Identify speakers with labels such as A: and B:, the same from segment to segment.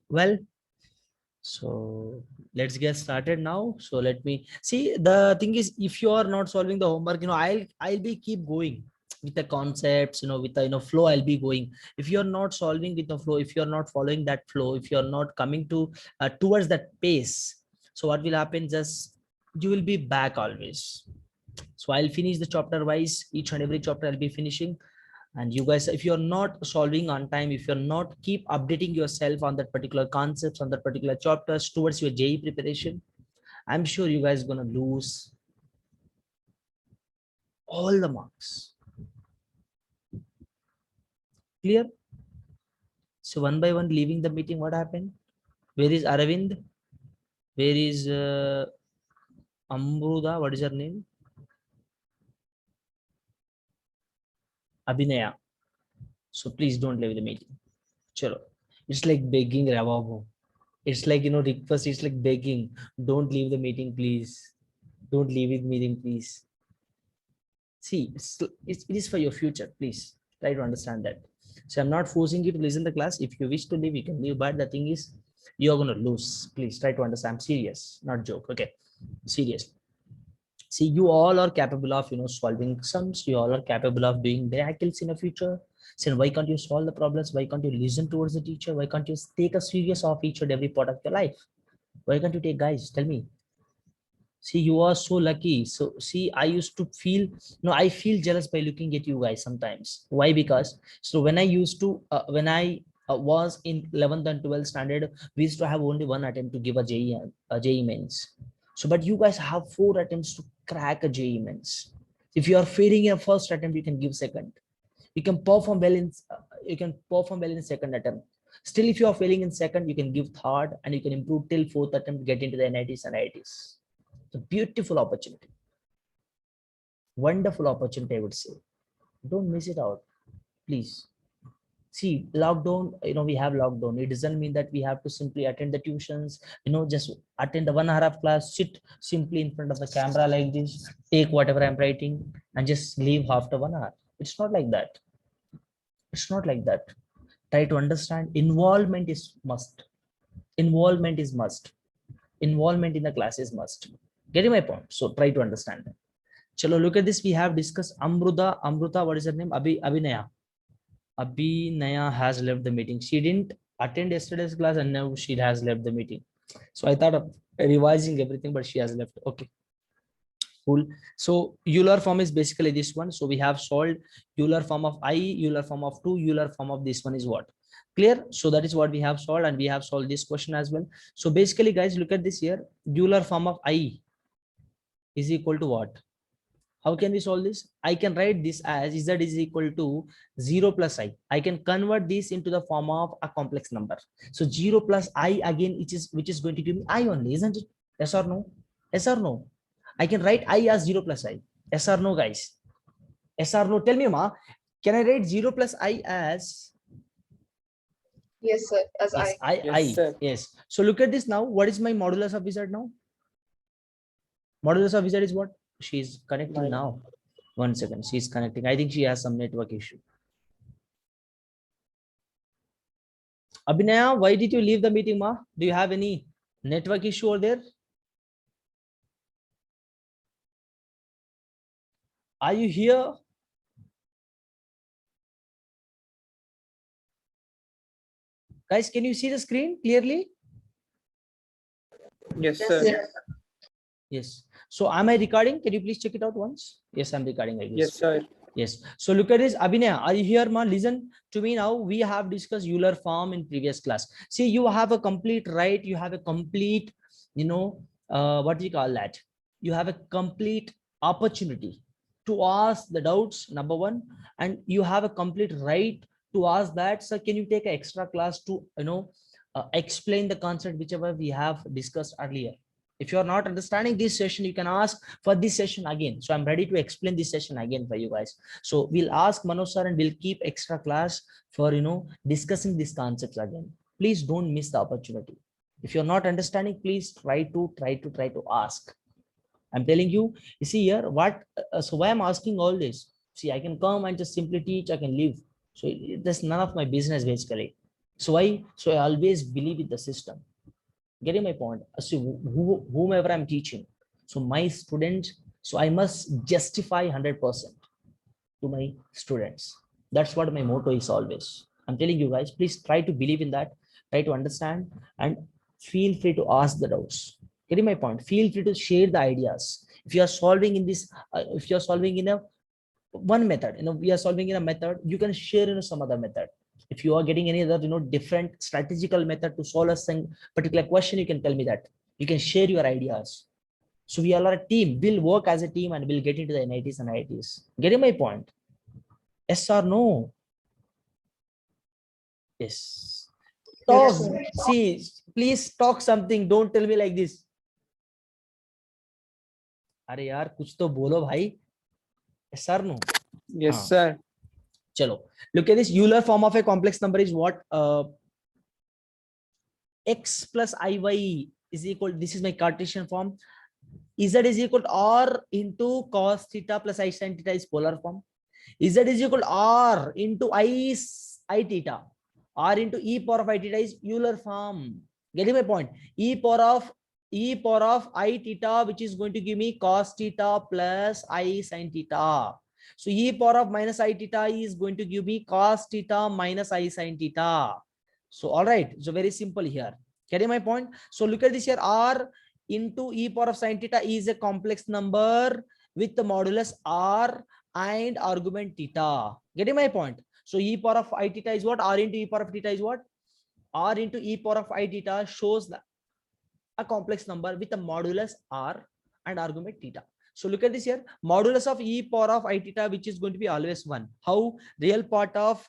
A: Well, so let's get started now. So let me see. The thing is, if you are not solving the homework, I'll be keep going with the concepts, with the flow. I'll be going. If you're not solving with the flow, if you're not following that flow, if you're not coming to towards that pace, so what will happen? Just you will be back always. So I'll finish the chapter wise. Each and every chapter I'll be finishing. And you guys, if you're not solving on time, if you're not keep updating yourself on that particular concepts, on that particular chapters towards your JE preparation, I'm sure you guys gonna lose all the marks. Clear? So one by one leaving the meeting, what happened? Where is Aravind? Where is Amruda? What is her name? Abhinaya. So please don't leave the meeting. Chalo. It's like begging Ravabo. It's like, request. It's like begging. Don't leave the meeting, please. Don't leave the meeting, please. See, it is for your future. Please try to understand that. So I'm not forcing you to listen to the class. If you wish to leave, you can leave. But the thing is, you're going to lose. Please try to understand. I'm serious, not joke. Okay, serious. See, you all are capable of, solving sums. You all are capable of doing miracles in the future. So why can't you solve the problems? Why can't you listen towards the teacher? Why can't you take a serious of each and every part of your life? Why can't you take, guys? Tell me. See, you are so lucky. So see, I used to feel, I feel jealous by looking at you guys sometimes. Why? Because so when I used to, when I was in 11th and 12th standard, we used to have only one attempt to give a JE mains. So, but you guys have 4 attempts to crack a JE mains. If you are failing in a first attempt, you can give second. You can perform well in, second attempt. Still, if you are failing in second, you can give third, and you can improve till fourth attempt, get into the NITs and IITs. It's a beautiful opportunity, wonderful opportunity, I would say. Don't miss it out, please. See, lockdown, we have lockdown. It doesn't mean that we have to simply attend the tuitions, just attend the 1 hour of class, sit simply in front of the camera like this, take whatever I'm writing, and just leave after 1 hour. It's not like that. It's not like that. Try to understand. Involvement is must. Involvement is must. Involvement in the class is must. Getting my point? So try to understand that. Chalo, look at this. We have discussed Amruta, what is her name? Abhinaya. Abhinaya has left the meeting. She didn't attend yesterday's class and now she has left the meeting. So I thought of revising everything, but she has left. Okay, cool. So Euler form is basically this one. So we have solved Euler form of I, Euler form of 2, Euler form of this one is what? Clear? So that is what we have solved, and we have solved this question as well. So basically, guys, look at this here. Euler form of I is equal to what? How can we solve this? I can write this as z is equal to 0 plus I. I can convert this into the form of a complex number. So 0 plus I again, which is going to give me I only, isn't it? Yes or no? Yes or no? I can write I as 0 plus I. Yes or no, guys? Yes or no? Tell me, ma. Can I write 0 plus I as?
B: Yes, sir. As
A: Yes,
B: I.
A: Yes, sir. Yes. So look at this now. What is my modulus of z now? Modulus of z is what? She's connecting now. 1 second. She's connecting. I think she has some network issue. Abhinaya, why did you leave the meeting, ma? Do you have any network issue over there? Are you here? Guys, can you see the screen clearly?
C: Yes, sir.
B: Yes.
A: Yes. So am I recording? Can you please check it out once? Yes, I'm recording, I guess.
C: Yes, sir.
A: Yes. So look at this. Abhinaya, are you here, ma? Listen to me now. We have discussed Euler form in previous class. See, you have a complete right. You have a complete, what do you call that? You have a complete opportunity to ask the doubts, number one, and you have a complete right to ask that. So can you take an extra class to, explain the concept whichever we have discussed earlier? If you are not understanding this session, you can ask for this session again. So I'm ready to explain this session again for you guys. So we'll ask Manoj sir and we'll keep extra class for, discussing these concepts again. Please don't miss the opportunity. If you're not understanding, please try to ask. I'm telling you, you see here, so why I'm asking all this? See, I can come and just simply teach, I can leave. So that's none of my business basically. So I always believe in the system. Getting my point? So whomever I'm teaching, so my students, so I must justify 100% to my students. That's what my motto is always. I'm telling you guys, please try to believe in that, try to understand, and feel free to ask the doubts. Getting my point? Feel free to share the ideas. If you are solving in this, if you are solving in a one method, we are solving in a method, you can share in some other method. If you are getting any other, different strategical method to solve a particular question, you can tell me that. You can share your ideas. So we all are a team. We'll work as a team and we'll get into the NITs and IITs. Getting my point? Yes or no? Yes.
B: Yes,
A: Talk.
B: sir.
A: See, please talk something. Don't tell me like this. अरे यार कुछ तो बोलो भाई. Yes or no?
C: Yes,
A: हाँ.
C: sir.
A: चलो. Look at this. Euler form of a complex number is what? X plus iy is equal. This is my Cartesian form. Z is equal to R into cos theta plus I sin theta is polar form. Z is equal to R into I theta. R into e power of I theta is Euler form. Getting my point? E power of I theta, which is going to give me cos theta plus I sin theta. So e power of minus I theta is going to give me cos theta minus I sin theta. So all right, so very simple here. Getting my point? So look at this here. R into e power of sin theta is a complex number with the modulus R and argument theta. Getting my point? So e power of I theta is what? R into e power of theta is what? R into e power of I theta shows a complex number with a modulus R and argument theta. So look at this here. Modulus of e power of I theta, which is going to be always 1. How? Real part of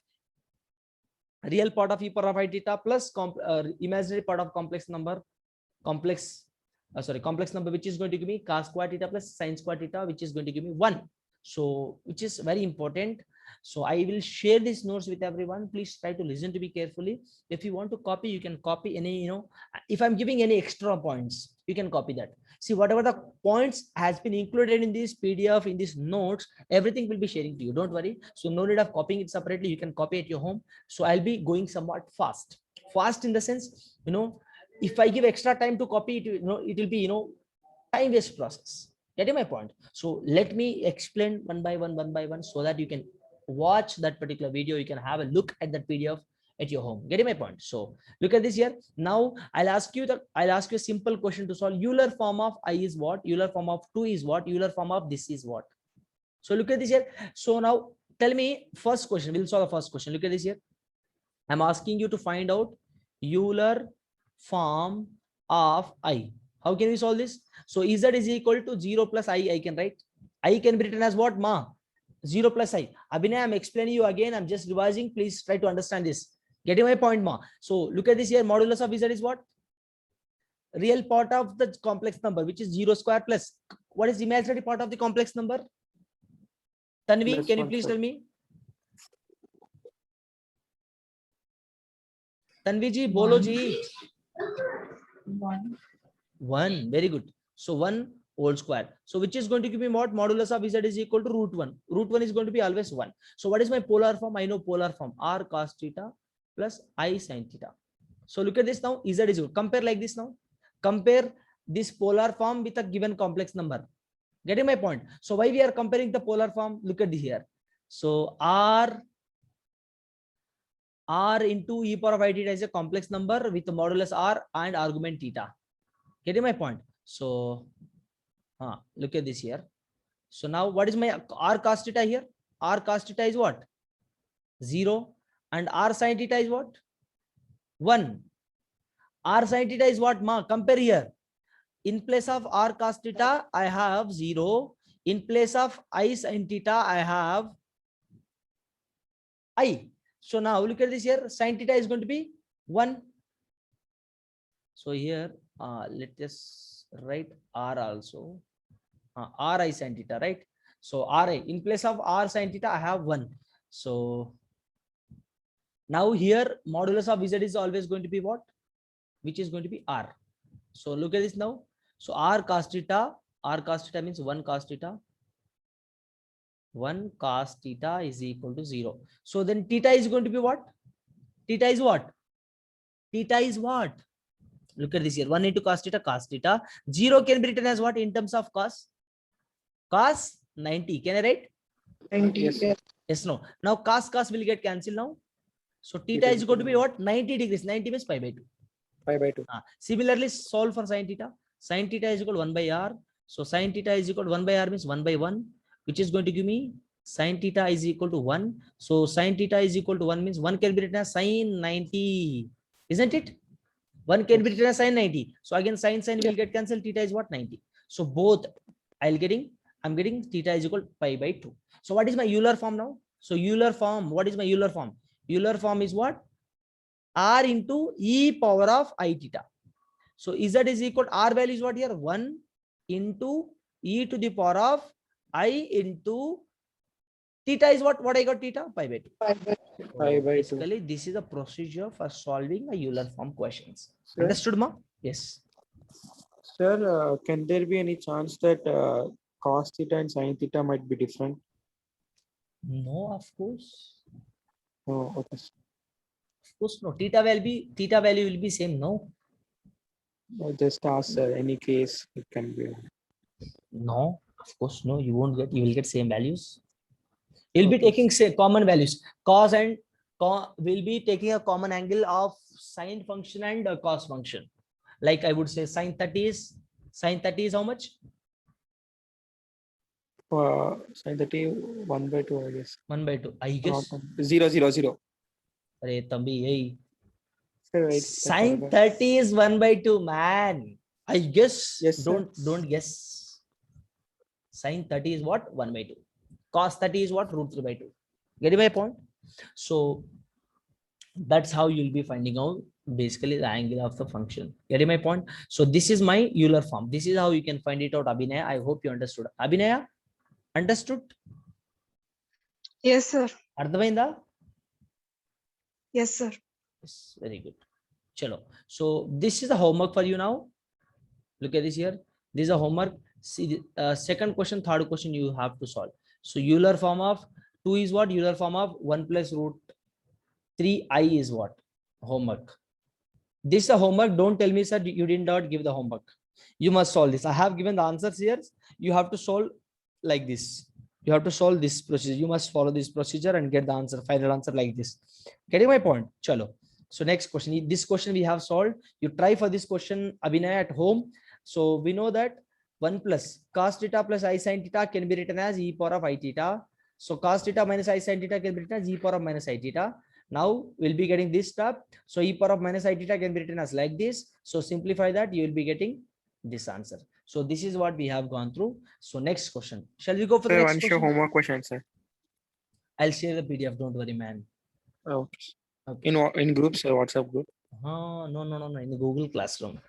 A: e power of I theta plus imaginary part of complex number complex number, which is going to give me cos square theta plus sin square theta, which is going to give me 1. So which is very important. So I will share these notes with everyone. Please try to listen to me carefully. If you want to copy, you can copy any, if I'm giving any extra points, you can copy that. See, whatever the points has been included in this PDF, in these notes, everything will be sharing to you. Don't worry. So no need of copying it separately. You can copy at your home. So I'll be going somewhat fast in the sense, if I give extra time to copy it, it will be, time waste process. Getting my point? So let me explain one by one, so that you can watch that particular video. You can have a look at that PDF at your home. Getting my point? So look at this here. Now I'll ask you a simple question to solve. Euler form of I is what? Euler form of 2 is what? Euler form of this is what? So look at this here. So now tell me first question. We'll solve the first question. Look at this here. I'm asking you to find out Euler form of I. How can we solve this? So Z is equal to 0 plus I can write. I can be written as what, ma? 0 plus I. Abhinay, I'm explaining you again. I'm just revising. Please try to understand this. Getting my point, ma? So look at this here. Modulus of Z is what? Real part of the complex number, which is 0 square plus. What is imaginary part of the complex number? Tanvi,
C: Plus
A: can you
C: 1,
A: please
C: sir.
A: tell me? Tanvi ji, bolo ji.
B: 1.
A: 1. Very good. So 1 whole square. So which is going to give me what? Modulus of Z is equal to root 1. Root 1 is going to be always 1. So what is my polar form? I know polar form. R cos theta plus I sin theta. So look at this now. Z is equal. Compare like this now. Compare this polar form with a given complex number. Getting my point? So why we are comparing the polar form? Look at this here. So R into e power of I theta is a complex number with modulus R and argument theta. Getting my point? So look at this here. So now what is my R cos theta here? R cos theta is what? 0. And R sin theta is what? 1. R sin theta is what, ma? Compare here. In place of R cos theta, I have 0. In place of I sin theta, I have I. So now look at this here. Sin theta is going to be 1. So here, let us write R also. Ri sin theta, right? So Ri, in place of R sin theta, I have 1. So now here, modulus of Z is always going to be what? Which is going to be R. So look at this now. So R cos theta means 1 cos theta. 1 cos theta is equal to 0. So then theta is going to be what? Theta is what? Theta is what? Look at this here. 1 into cos theta, cos theta. 0 can be written as what in terms of cos? Cos 90. Can I write?
B: 90.
C: Yes.
B: Yes.
A: Yes, no. Now cos will get cancelled now. So theta is going to be what? 90 degrees. 90 means pi by 2.
C: Pi by 2.
A: Similarly, solve for sin theta. Sin theta is equal to 1 by r. So sin theta is equal to 1 by r means 1 by 1, which is going to give me sin theta is equal to 1. So sin theta is equal to 1 means 1 can be written as sin 90. Isn't it? 1 can be written as sin 90. So again, sin will get cancelled. Theta is what? 90. So both I'm getting theta is equal to pi by 2. So what is my Euler form now? So Euler form, what is my Euler form? Euler form is what? R into e power of I theta. So Z is equal to R value is what here? 1 into e to the power of I into theta is what? What I got theta? Pi by 2.
C: Pi by 2.
A: Basically, this is a procedure for solving a Euler form questions.
C: Sir?
A: Understood, ma? Yes.
C: Sir, can there be any chance that cos theta and sin theta might be different?
A: No, of course.
C: Oh, okay.
A: Of course, no. Theta value will be same. No.
C: Just ask, sir. Any case it can be.
A: No, of course, no. You won't get. You will get same values. You'll be
C: Okay.
A: taking say common values. Cos and will be taking a common angle of sine function and cos function. Like I would say sin 30 is how much?
C: Sin 30 1 by 2, I guess.
A: 1 by 2. I guess.
C: 0, 0, 0.
A: Arey, tambi, hey.
C: Sir, wait,
A: Sin 30 is 1 by 2, man. I guess.
C: Yes, sir.
A: Don't guess. Sin 30 is what? 1 by 2. Cos 30 is what? Root 3 by 2. Getting my point? So that's how you'll be finding out basically the angle of the function. Getting my point? So this is my Euler form. This is how you can find it out, Abhinaya. I hope you understood. Abhinaya, understood?
B: Yes, sir.
A: Ardhavainda?
B: Yes, sir.
A: Yes, very good. Chalo. So this is the homework for you now. Look at this here. This is a homework. See, second question, third question you have to solve. So Euler form of 2 is what? Euler form of 1 plus root 3i is what? Homework. This is a homework. Don't tell me, sir, you did not give the homework. You must solve this. I have given the answers here. You have to solve like this. You have to solve this procedure. You must follow this procedure and get the answer, final answer like this. Getting my point? Chalo. So next question. This question we have solved. You try for this question, Abhinay, at home. So we know that 1 plus cos theta plus I sin theta can be written as e power of I theta. So cos theta minus I sin theta can be written as e power of minus I theta. Now we'll be getting this stuff. So e power of minus I theta can be written as like this. So simplify that, you will be getting this answer. So this is what we have gone through. So next question. Shall we go for the
C: Sir,
A: next
C: one show
A: question?
C: homework question, sir.
A: I'll share the PDF. Don't worry, man.
C: Oh,
A: Okay.
C: in groups, sir, WhatsApp group.
A: No. In the Google Classroom.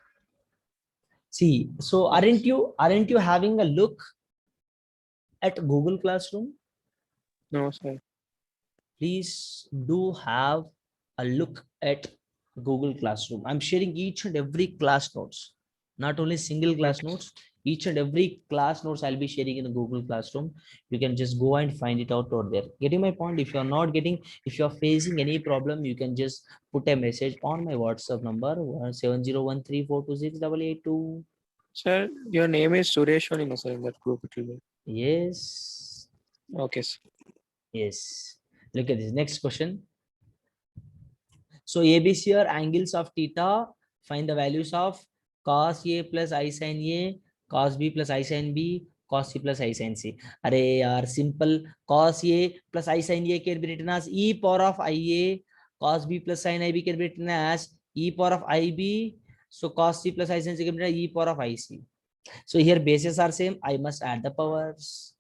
A: See, so aren't you having a look at Google Classroom?
C: No, sir.
A: Please do have a look at Google Classroom. I'm sharing each and every class notes, not only single class notes. Each and every class notes I'll be sharing in the Google Classroom. You can just go and find it out there. Getting my point? If you're not getting, if you're facing any problem, you can just put a message on my WhatsApp number 7013426882.
C: Sir, your name is Suresh only, no, sir, in that group. It will be.
A: Yes.
C: Okay, sir.
A: Yes. Look at this next question. So ABC are angles of theta. Find the values of cos A plus I sin A, cos B plus I sin B, cos C plus I sin C. Array are simple. Cos A plus I sin A can be written as e power of IA. Cos B plus sin IB can be written as e power of IB. So cos C plus I sin C can be written as e power of IC. So here bases are same. I must add the powers.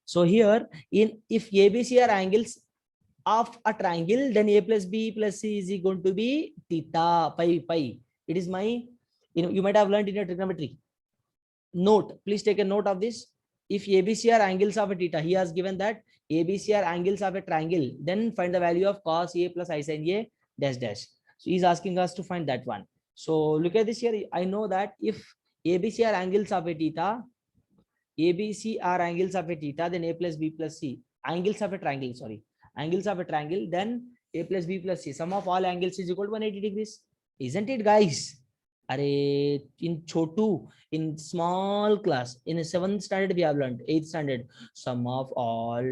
A: So here if ABC are angles of a triangle, then A plus B plus C is going to be theta pi. It is my, you might have learned in your trigonometry. Note, please take a note of this. If ABC are angles of a theta, he has given that ABC are angles of a triangle, then find the value of cos A plus I sin A dash dash. So he's asking us to find that one. So look at this here. I know that if ABC are angles of a theta, ABC are angles of a theta, then A plus B plus C, angles of a triangle, sorry. Angles of a triangle, then A plus B plus C. Sum of all angles is equal to 180 degrees. Isn't it, guys? Are in Chotu, in small class, in a 7th standard we have learned, 8th standard, sum of all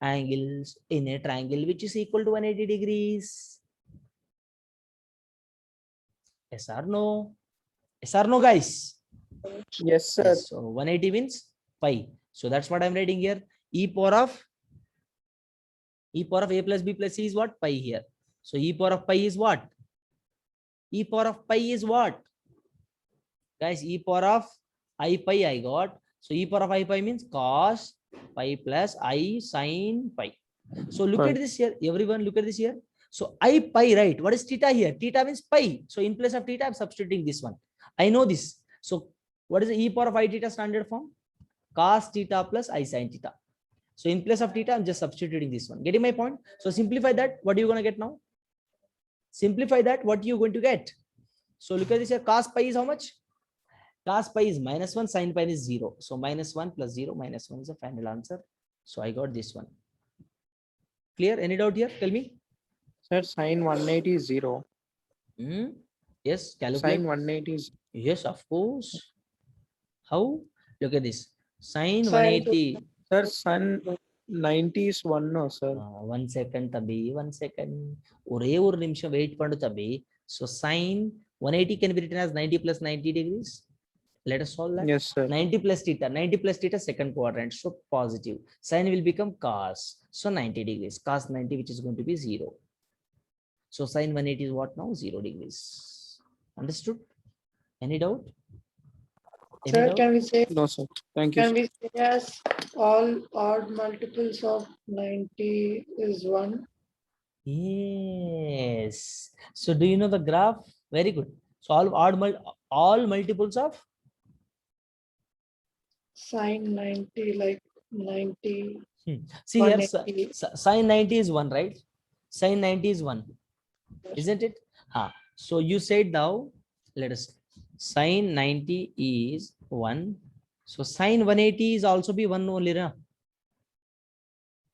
A: angles in a triangle which is equal to 180 degrees. Yes or no? Yes or no, guys?
C: Yes, sir.
A: Yes. So 180 means pi. So that's what I'm writing here. E power of A plus B plus C is what? Pi here. So e power of pi is what? E power of pi is what? Guys, e power of I pi I got. So e power of I pi means cos pi plus I sin pi. So look at
C: Right.
A: this here. Everyone look at this here. So I pi, right? What is theta here? Theta means pi. So in place of theta, I'm substituting this one. I know this. So what is the e power of I theta standard form? Cos theta plus I sin theta. So in place of theta, I'm just substituting this one. Getting my point? So simplify that. What are you going to get now? Simplify that. What are you going to get? So look at this here. Cos pi is how much? Cos pi is -1, sin pi is 0. So -1 plus 0, -1 is the final answer. So I got this one. Clear? Any doubt here? Tell me.
C: Sir, sine 180 is 0.
A: Yes, calculate.
C: Sine 180 is
A: Yes, of course. How? Look at this. Sine
B: Sine
A: 180.
C: sir, sin 90 is 1, no, sir.
A: 1 second, Tabi. 1 second. ஒரே ஒரு நிமிஷம் wait பண்ணு Tabi. So sine 180 can be written as 90 plus 90 degrees. Let us solve that.
C: Yes, sir.
A: 90 plus theta. 90 plus theta, second quadrant. So positive. Sine will become cos. So 90 degrees. Cos 90, which is going to be 0. So sine 180 is what now? 0 degrees. Understood? Any doubt? Any
B: Sir,
A: doubt?
B: can we say,
C: No, sir. Thank you,
B: can
C: sir.
B: we say as all odd multiples of 90 is 1?
A: Yes. So do you know the graph? Very good. So all multiples of
B: Sine 90, like 90,
A: see here
B: 180.
A: sine 90 is 1, right? Sine 90 is 1, isn't it? So you said now, let us sine 90 is 1. So sine 180 is also be 1 only, na?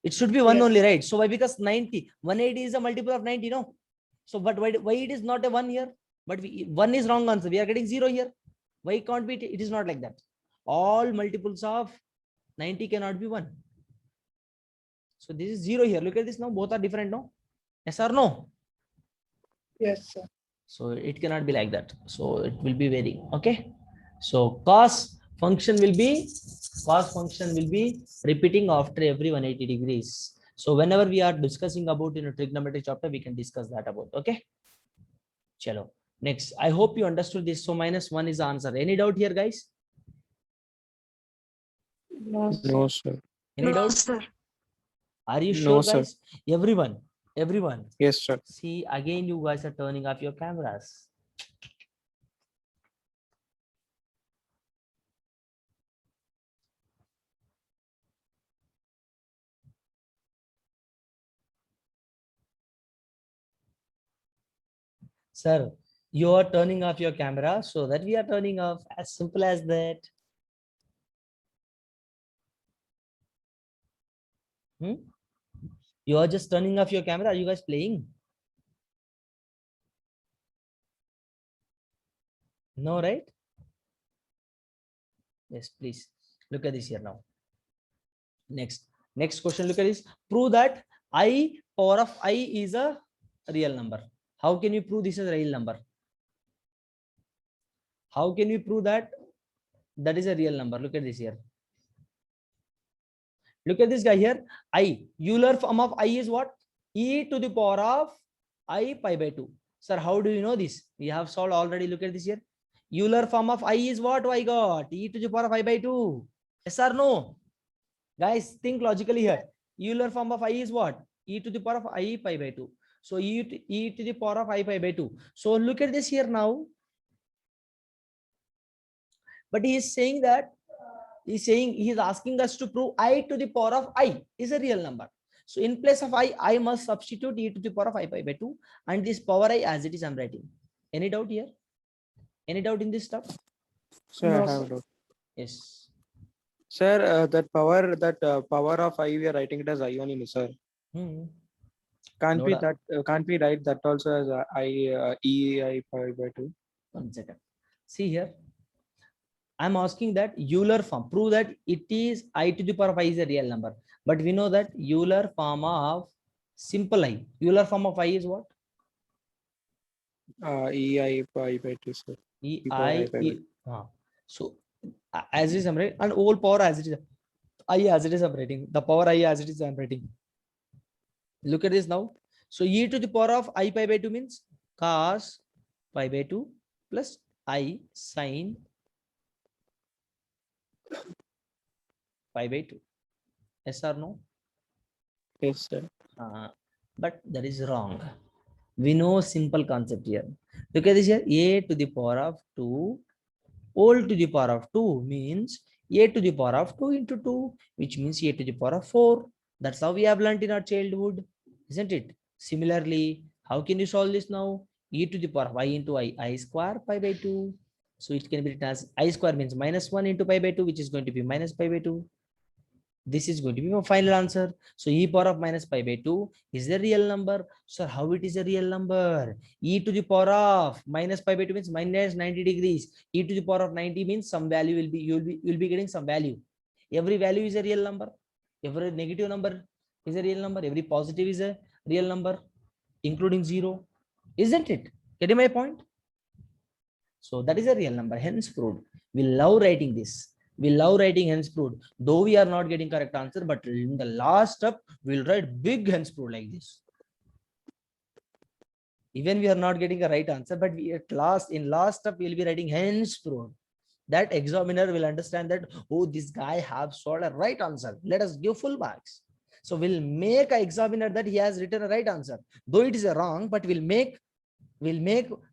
A: It should be 1
B: Yes.
A: only, right? So why? Because 180 is a multiple of 90, no? So but why it is not a 1 here? But 1 is wrong answer. We are getting 0 here. Why can't be? It is not like that. All multiples of 90 cannot be 1. So this is 0 here. Look at this now. Both are different, no? Yes or no?
B: Yes, sir.
A: So it cannot be like that. So it will be varying. Okay. So cos function will be repeating after every 180 degrees. So whenever we are discussing about trigonometry chapter, we can discuss that about. Okay. Chalo. Next, I hope you understood this. So -1 is the answer. Any doubt here, guys?
B: No, sir.
C: No, sir.
A: Any doubt?
B: sir.
A: Are you
C: No,
A: sure,
C: sir.
A: guys? Everyone.
C: Yes, sir.
A: See, again, you guys are turning off your cameras. Sir, you are turning off your camera so that we are turning off. As simple as that. You are just turning off your camera. Are you guys playing? No, right? Yes, please. Look at this here now. Next question. Look at this. Prove that I power of I is a real number. How can you prove this is a real number? How can we prove that that is a real number? Look at this here. Look at this guy here. I. Euler form of I is what? E to the power of I pi by 2. Sir, how do you know this? We have solved already. Look at this here. Euler form of I is what? I got e to the power of I by 2. Yes or no? Guys, think logically here. Euler form of I is what? E to the power of I pi by 2. So e to the power of I pi by 2. So look at this here now. But he is saying that he is asking us to prove I to the power of I is a real number. So in place of I must substitute e to the power of I pi by 2, and this power I as it is I'm writing. Any doubt here? Any doubt in this stuff?
C: Sir,
B: No,
C: I have
B: sir.
C: a doubt.
A: Yes.
C: Sir, that power of I, we are writing it as I only, sir. Can't be
A: Noda.
C: that can't be right that also as I pi by 2.
A: 1 second. See here. I'm asking that Euler form. Prove that it is I to the power of I is a real number. But we know that Euler form of simple I. Euler form of I is what?
C: EI pi by 2, sir.
A: E
C: E power
A: I
C: I pi by
A: E. So as it is I'm writing, and whole power as it is. I as it is I'm writing. The power I as it is I'm writing. Look at this now. So e to the power of I pi by 2 means cos pi by 2 plus I sine pi by 2. Yes or no?
C: Yes, sir.
A: But that is wrong. We know simple concept here. Look at this here. A to the power of 2 whole to the power of 2 means a to the power of 2 into 2, which means a to the power of 4. That's how we have learned in our childhood, isn't it? Similarly, how can you solve this now? E to the power of I into I square pi by 2. So it can be written as I square means minus 1 into pi by 2, which is going to be minus pi by 2. This is going to be my final answer. So e power of minus pi by 2 is a real number. So how it is a real number? E to the power of minus pi by 2 means minus 90 degrees. E to the power of 90 means some value will be, you'll be getting some value. Every value is a real number. Every negative number is a real number. Every positive is a real number, including 0. Isn't it? Getting my point? So that is a real number, hence proved. We love writing this. We love writing hence proved. Though we are not getting correct answer, but in the last step, we'll write big hence proved like this. Even we are not getting a right answer, but we at last, in last step, we'll be writing hence proved. That examiner will understand that, oh, this guy have solved a right answer. Let us give full marks. So we'll make an examiner that he has written a right answer. Though it is a wrong, but we'll make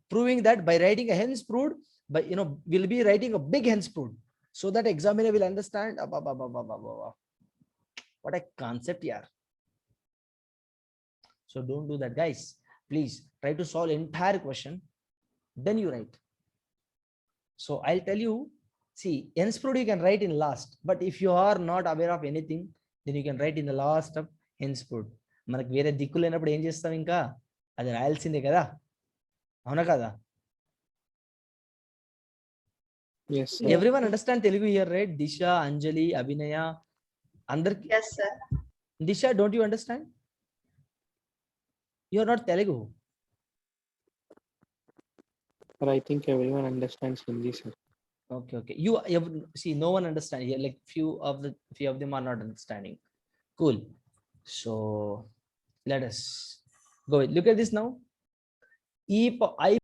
A: proving that by writing a hence proved, but we'll be writing a big hence proved, so that examiner will understand what a concept here. So don't do that, guys. Please try to solve entire question, then you write. So I'll tell you, see, hence proved you can write in last, but if you are not aware of anything, then you can write in the last of hence proved. మనకు వేరే దిక్కు లేనప్పుడు ఏం చేస్తాం, ఇంకా అది రాయాల్సిందే కదా, అవునా కదా?
C: Yes, sir.
A: Everyone understand Telugu here, right? Disha, Anjali, Abhinaya, andarki.
B: Yes, sir.
A: Disha, don't you understand? You are not Telugu.
C: But I think everyone understands Hindi, sir.
A: Okay. You see, no one understand here. Like few of them are not understanding. Cool. So let us go. Look at this now. I